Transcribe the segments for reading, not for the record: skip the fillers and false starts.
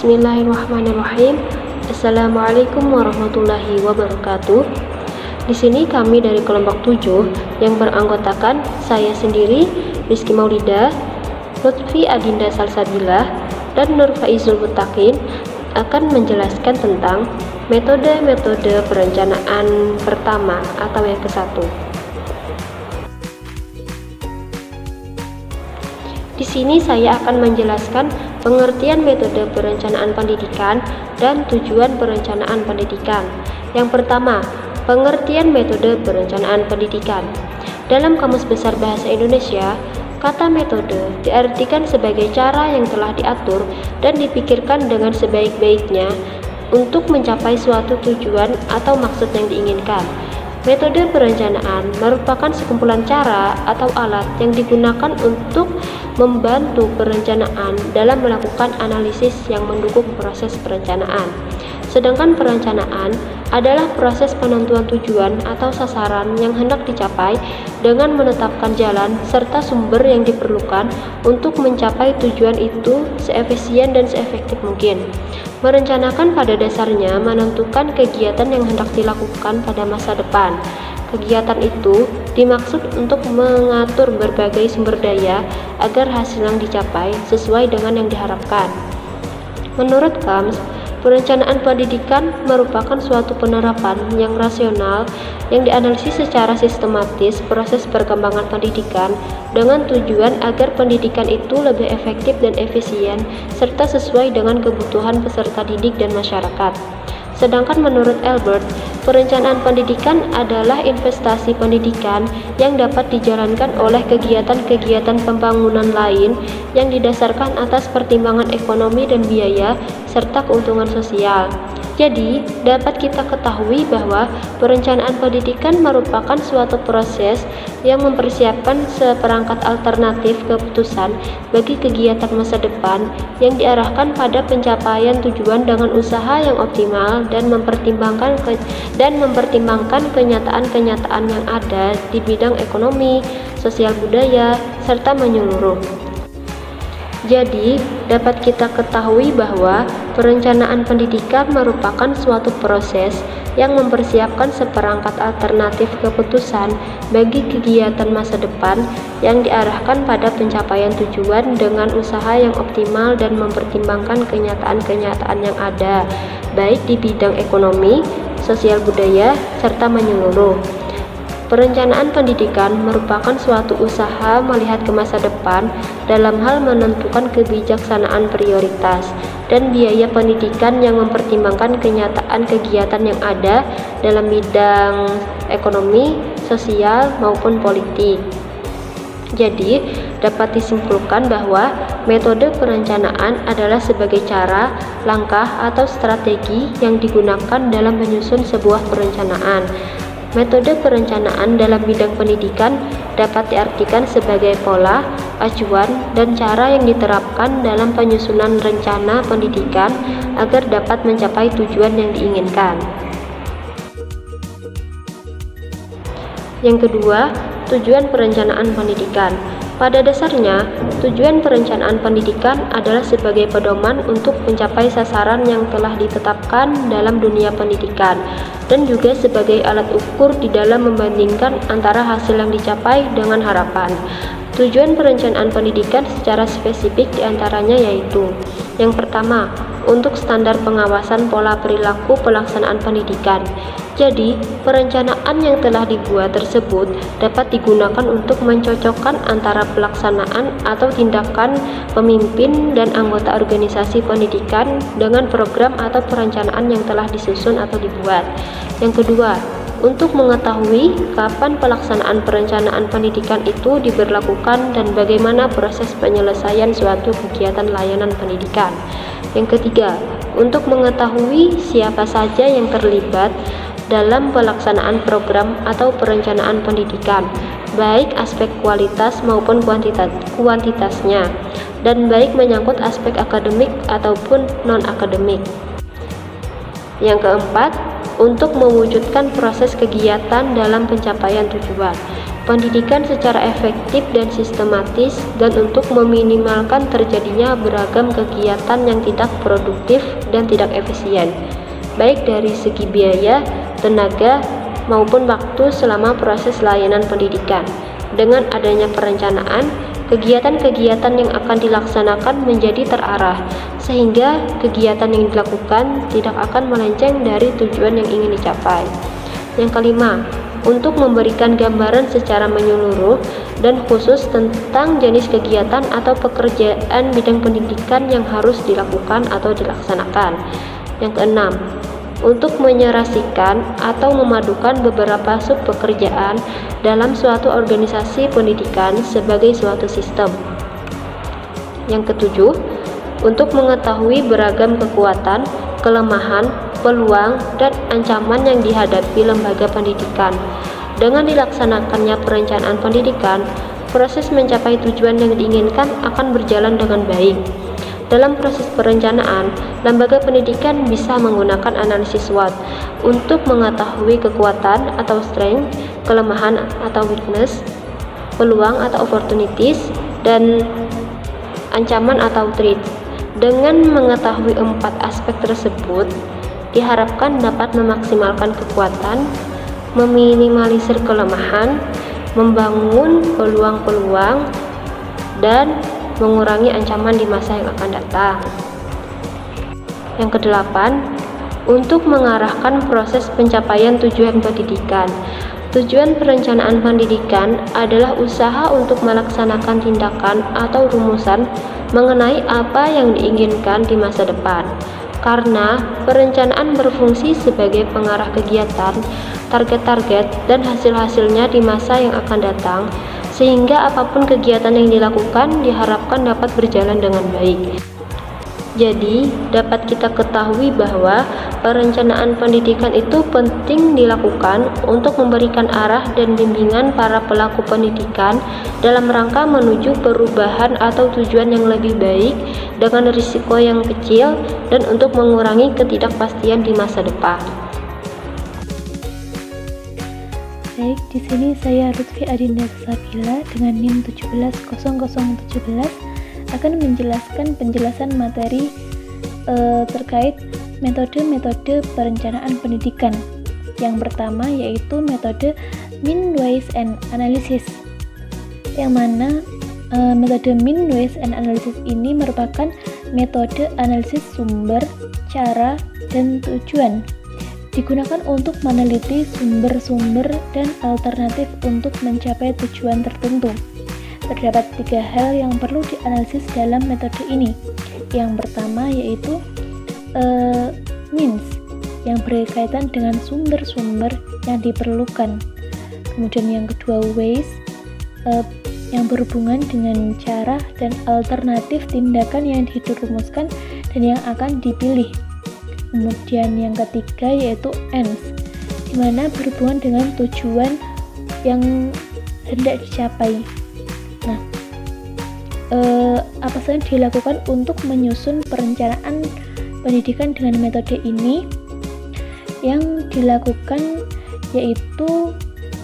Bismillahirrahmanirrahim. Assalamualaikum warahmatullahi wabarakatuh. Di sini kami dari kelompok 7 yang beranggotakan saya sendiri, Rizky Maulida, Lutfi Adinda Salsabila, dan Nur Faizul Mutakin akan menjelaskan tentang metode-metode perencanaan pertama atau yang ke-1. Di sini saya akan menjelaskan pengertian metode perencanaan pendidikan dan tujuan perencanaan pendidikan. Yang pertama, pengertian metode perencanaan pendidikan. Dalam Kamus Besar Bahasa Indonesia, kata metode diartikan sebagai cara yang telah diatur dan dipikirkan dengan sebaik-baiknya untuk mencapai suatu tujuan atau maksud yang diinginkan. Metode perencanaan merupakan sekumpulan cara atau alat yang digunakan untuk membantu perencanaan dalam melakukan analisis yang mendukung proses perencanaan. Sedangkan perencanaan adalah proses penentuan tujuan atau sasaran yang hendak dicapai dengan menetapkan jalan serta sumber yang diperlukan untuk mencapai tujuan itu seefisien dan seefektif mungkin. Merencanakan pada dasarnya menentukan kegiatan yang hendak dilakukan pada masa depan. Kegiatan itu dimaksud untuk mengatur berbagai sumber daya agar hasil yang dicapai sesuai dengan yang diharapkan. Menurut Kams, perencanaan pendidikan merupakan suatu penerapan yang rasional yang dianalisis secara sistematis proses perkembangan pendidikan dengan tujuan agar pendidikan itu lebih efektif dan efisien serta sesuai dengan kebutuhan peserta didik dan masyarakat. Sedangkan menurut Albert, perencanaan pendidikan adalah investasi pendidikan yang dapat dijalankan oleh kegiatan-kegiatan pembangunan lain yang didasarkan atas pertimbangan ekonomi dan biaya serta keuntungan sosial. Jadi, dapat kita ketahui bahwa perencanaan pendidikan merupakan suatu proses yang mempersiapkan seperangkat alternatif keputusan bagi kegiatan masa depan yang diarahkan pada pencapaian tujuan dengan usaha yang optimal dan mempertimbangkan kenyataan-kenyataan yang ada di bidang ekonomi, sosial budaya, serta menyeluruh. Jadi, dapat kita ketahui bahwa perencanaan pendidikan merupakan suatu proses yang mempersiapkan seperangkat alternatif keputusan bagi kegiatan masa depan yang diarahkan pada pencapaian tujuan dengan usaha yang optimal dan mempertimbangkan kenyataan-kenyataan yang ada, baik di bidang ekonomi, sosial budaya, serta menyeluruh. Perencanaan pendidikan merupakan suatu usaha melihat ke masa depan dalam hal menentukan kebijaksanaan prioritas dan biaya pendidikan yang mempertimbangkan kenyataan kegiatan yang ada dalam bidang ekonomi, sosial, maupun politik. Jadi, dapat disimpulkan bahwa metode perencanaan adalah sebagai cara, langkah, atau strategi yang digunakan dalam menyusun sebuah perencanaan. Metode perencanaan dalam bidang pendidikan dapat diartikan sebagai pola, acuan, dan cara yang diterapkan dalam penyusunan rencana pendidikan agar dapat mencapai tujuan yang diinginkan. Yang kedua, tujuan perencanaan pendidikan. Pada dasarnya, tujuan perencanaan pendidikan adalah sebagai pedoman untuk mencapai sasaran yang telah ditetapkan dalam dunia pendidikan dan juga sebagai alat ukur di dalam membandingkan antara hasil yang dicapai dengan harapan. Tujuan perencanaan pendidikan secara spesifik diantaranya yaitu: yang pertama, untuk standar pengawasan pola perilaku pelaksanaan pendidikan. Jadi, perencanaan yang telah dibuat tersebut dapat digunakan untuk mencocokkan antara pelaksanaan atau tindakan pemimpin dan anggota organisasi pendidikan dengan program atau perencanaan yang telah disusun atau dibuat. Yang kedua, untuk mengetahui kapan pelaksanaan perencanaan pendidikan itu diberlakukan dan bagaimana proses penyelesaian suatu kegiatan layanan pendidikan. Yang ketiga, untuk mengetahui siapa saja yang terlibat dalam pelaksanaan program atau perencanaan pendidikan, baik aspek kualitas maupun kuantitasnya, dan baik menyangkut aspek akademik ataupun non-akademik. Yang keempat, untuk mewujudkan proses kegiatan dalam pencapaian tujuan. pendidikan secara efektif dan sistematis, dan untuk meminimalkan terjadinya beragam kegiatan yang tidak produktif dan tidak efisien, baik dari segi biaya, tenaga, maupun waktu selama proses layanan pendidikan. Dengan adanya perencanaan, kegiatan-kegiatan yang akan dilaksanakan menjadi terarah, sehingga kegiatan yang dilakukan tidak akan melenceng dari tujuan yang ingin dicapai. Yang kelima, untuk memberikan gambaran secara menyeluruh dan khusus tentang jenis kegiatan atau pekerjaan bidang pendidikan yang harus dilakukan atau dilaksanakan. Yang keenam, untuk menyerasikan atau memadukan beberapa sub pekerjaan dalam suatu organisasi pendidikan sebagai suatu sistem. Yang ketujuh, untuk mengetahui beragam kekuatan, kelemahan, peluang, dan ancaman yang dihadapi lembaga pendidikan. Dengan dilaksanakannya perencanaan pendidikan, proses mencapai tujuan yang diinginkan akan berjalan dengan baik. Dalam proses perencanaan, lembaga pendidikan bisa menggunakan analisis SWOT untuk mengetahui kekuatan atau strength, kelemahan atau weakness, peluang atau opportunities, dan ancaman atau threat. Dengan mengetahui 4 aspek tersebut, diharapkan dapat memaksimalkan kekuatan, meminimalisir kelemahan, membangun peluang-peluang, dan mengurangi ancaman di masa yang akan datang. Yang kedelapan, untuk mengarahkan proses pencapaian tujuan pendidikan. Tujuan perencanaan pendidikan adalah usaha untuk melaksanakan tindakan atau rumusan mengenai apa yang diinginkan di masa depan. Karena perencanaan berfungsi sebagai pengarah kegiatan, target-target, dan hasil-hasilnya di masa yang akan datang, sehingga apapun kegiatan yang dilakukan diharapkan dapat berjalan dengan baik. Jadi, dapat kita ketahui bahwa perencanaan pendidikan itu penting dilakukan untuk memberikan arah dan bimbingan para pelaku pendidikan dalam rangka menuju perubahan atau tujuan yang lebih baik dengan risiko yang kecil dan untuk mengurangi ketidakpastian di masa depan. Baik, di sini saya Lutfi Adinda Sabila dengan NIM 170017 akan menjelaskan penjelasan materi terkait metode-metode perencanaan pendidikan. Yang pertama yaitu metode Mean Ways and Analysis, yang mana metode Mean Ways and Analysis ini merupakan metode analisis sumber, cara, dan tujuan. Digunakan untuk meneliti sumber-sumber dan alternatif untuk mencapai tujuan tertentu. Terdapat 3 hal yang perlu dianalisis dalam metode ini. Yang pertama yaitu means, yang berkaitan dengan sumber-sumber yang diperlukan. Kemudian yang kedua ways, yang berhubungan dengan cara dan alternatif tindakan yang dirumuskan dan yang akan dipilih. Kemudian yang ketiga yaitu ends, di mana berhubungan dengan tujuan yang hendak dicapai. Nah, apa saja yang dilakukan untuk menyusun perencanaan pendidikan dengan metode ini? Yang dilakukan yaitu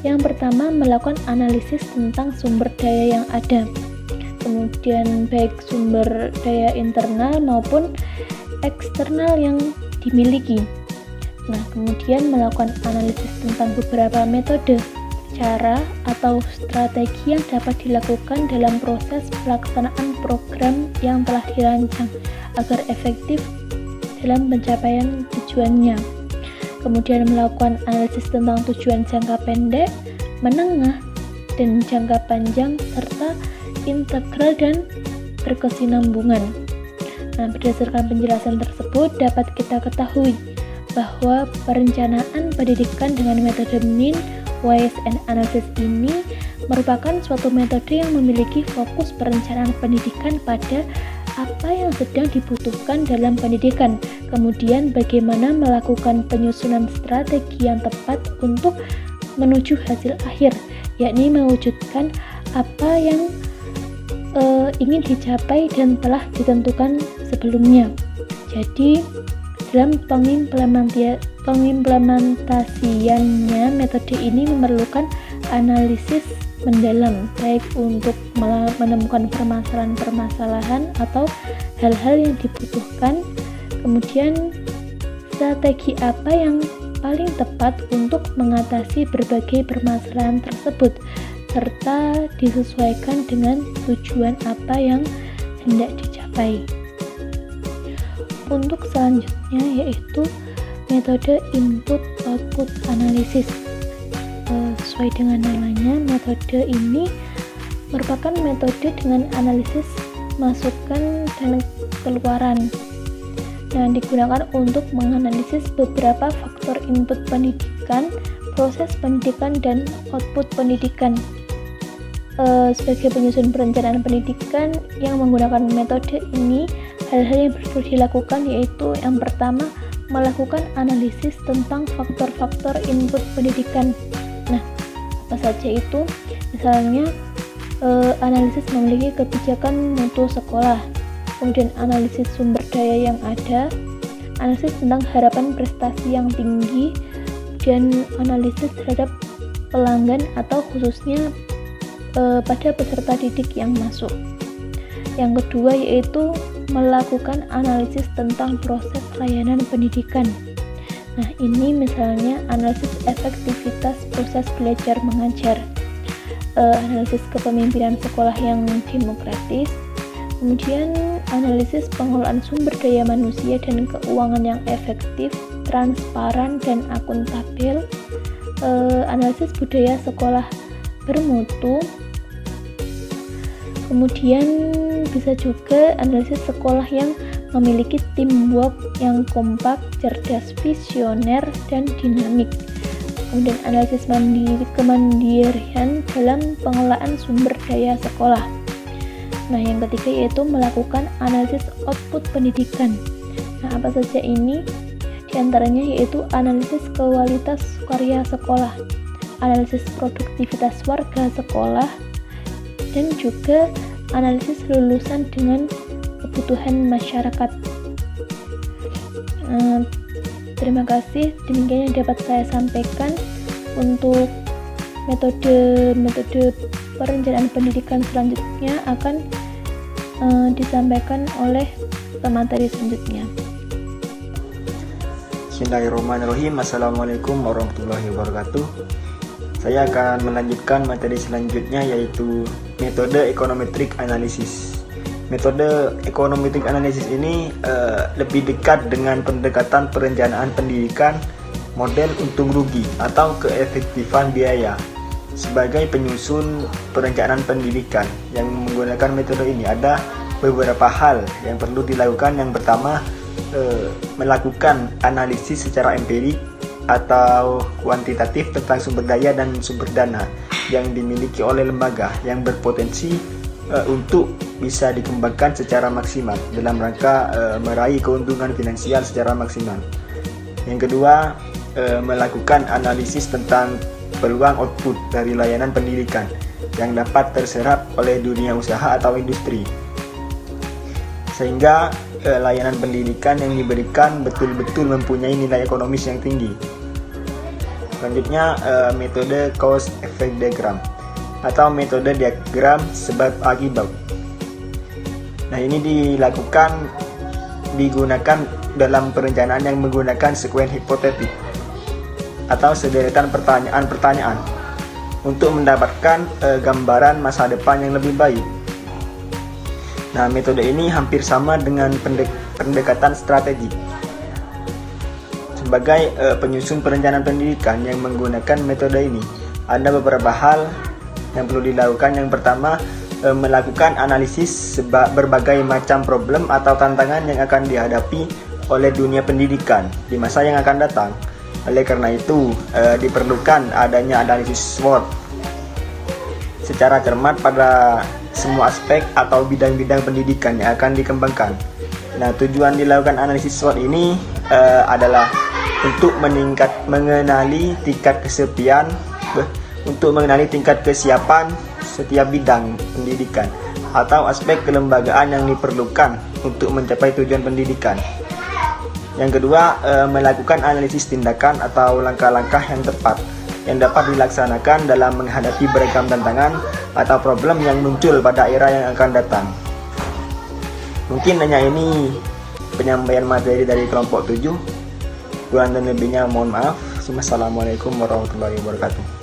yang pertama melakukan analisis tentang sumber daya yang ada, kemudian baik sumber daya internal maupun eksternal yang dimiliki. Nah, kemudian melakukan analisis tentang beberapa metode, cara, atau strategi yang dapat dilakukan dalam proses pelaksanaan program yang telah dirancang agar efektif dalam pencapaian tujuannya. Kemudian melakukan analisis tentang tujuan jangka pendek, menengah, dan jangka panjang, serta integral dan berkesinambungan. Nah, berdasarkan penjelasan tersebut dapat kita ketahui bahwa perencanaan pendidikan dengan metode Mean Ways and Analysis ini merupakan suatu metode yang memiliki fokus perencanaan pendidikan pada apa yang sedang dibutuhkan dalam pendidikan, kemudian bagaimana melakukan penyusunan strategi yang tepat untuk menuju hasil akhir, yakni mewujudkan apa yang ingin dicapai dan telah ditentukan sebelumnya. Jadi dalam pengimplementasiannya metode ini memerlukan analisis mendalam, baik untuk menemukan permasalahan-permasalahan atau hal-hal yang dibutuhkan. Kemudian strategi apa yang paling tepat untuk mengatasi berbagai permasalahan tersebut, serta disesuaikan dengan tujuan apa yang hendak dicapai. Untuk selanjutnya yaitu metode input-output analisis. Sesuai dengan namanya, metode ini merupakan metode dengan analisis masukan dan keluaran. Nah, digunakan untuk menganalisis beberapa faktor input pendidikan, proses pendidikan, dan output pendidikan. Sebagai penyusun perencanaan pendidikan yang menggunakan metode ini, hal-hal yang perlu dilakukan yaitu yang pertama, melakukan analisis tentang faktor-faktor input pendidikan. Nah, apa saja itu? Misalnya, analisis memiliki kebijakan mutu sekolah, kemudian analisis sumber daya yang ada, analisis tentang harapan prestasi yang tinggi, dan analisis terhadap pelanggan atau khususnya pada peserta didik yang masuk. Yang kedua yaitu melakukan analisis tentang proses layanan pendidikan. Nah, ini misalnya analisis efektivitas proses belajar mengajar, analisis kepemimpinan sekolah yang demokratis, kemudian analisis pengelolaan sumber daya manusia dan keuangan yang efektif, transparan, dan akuntabel, analisis budaya sekolah bermutu, kemudian bisa juga analisis sekolah yang memiliki teamwork yang kompak, cerdas, visioner, dan dinamik. Kemudian analisis kemandirian dalam pengelolaan sumber daya sekolah. Nah, yang ketiga yaitu melakukan analisis output pendidikan. Nah, apa saja ini? Di antaranya yaitu analisis kualitas karya sekolah, analisis produktivitas warga sekolah, dan juga analisis lulusan dengan kebutuhan masyarakat. Terima kasih, demikian yang dapat saya sampaikan untuk metode perencanaan pendidikan. Selanjutnya akan disampaikan oleh pemateri selanjutnya. Bismillahirrahmanirrahim. Assalamualaikum warahmatullahi wabarakatuh. Saya akan melanjutkan materi selanjutnya yaitu metode econometric analysis. Metode econometric analysis ini lebih dekat dengan pendekatan perencanaan pendidikan model untung rugi atau keefektifan biaya. Sebagai penyusun perencanaan pendidikan yang menggunakan metode ini, ada beberapa hal yang perlu dilakukan. Yang pertama, melakukan analisis secara empirik atau kuantitatif tentang sumber daya dan sumber dana yang dimiliki oleh lembaga yang berpotensi untuk bisa dikembangkan secara maksimal dalam rangka meraih keuntungan finansial secara maksimal. Yang kedua, melakukan analisis tentang peluang output dari layanan pendidikan yang dapat terserap oleh dunia usaha atau industri, sehingga layanan pendidikan yang diberikan betul-betul mempunyai nilai ekonomis yang tinggi. Selanjutnya, metode cause effect diagram atau metode diagram sebab akibat. Nah, ini digunakan dalam perencanaan yang menggunakan sekuen hipotetik atau sederetan pertanyaan-pertanyaan untuk mendapatkan gambaran masa depan yang lebih baik. Nah, metode ini hampir sama dengan pendekatan strategi. Sebagai penyusun perencanaan pendidikan yang menggunakan metode ini, ada beberapa hal yang perlu dilakukan. Yang pertama, melakukan analisis berbagai macam problem atau tantangan yang akan dihadapi oleh dunia pendidikan di masa yang akan datang. Oleh karena itu, diperlukan adanya analisis SWOT secara cermat pada semua aspek atau bidang-bidang pendidikan yang akan dikembangkan. Nah, tujuan dilakukan analisis SWOT ini adalah untuk mengenali tingkat kesiapan setiap bidang pendidikan atau aspek kelembagaan yang diperlukan untuk mencapai tujuan pendidikan. Yang kedua, melakukan analisis tindakan atau langkah-langkah yang tepat yang dapat dilaksanakan dalam menghadapi beragam tantangan atau problem yang muncul pada era yang akan datang. Mungkin hanya ini penyampaian materi dari kelompok 7. Kurang dan lebihnya mohon maaf. Assalamualaikum warahmatullahi wabarakatuh.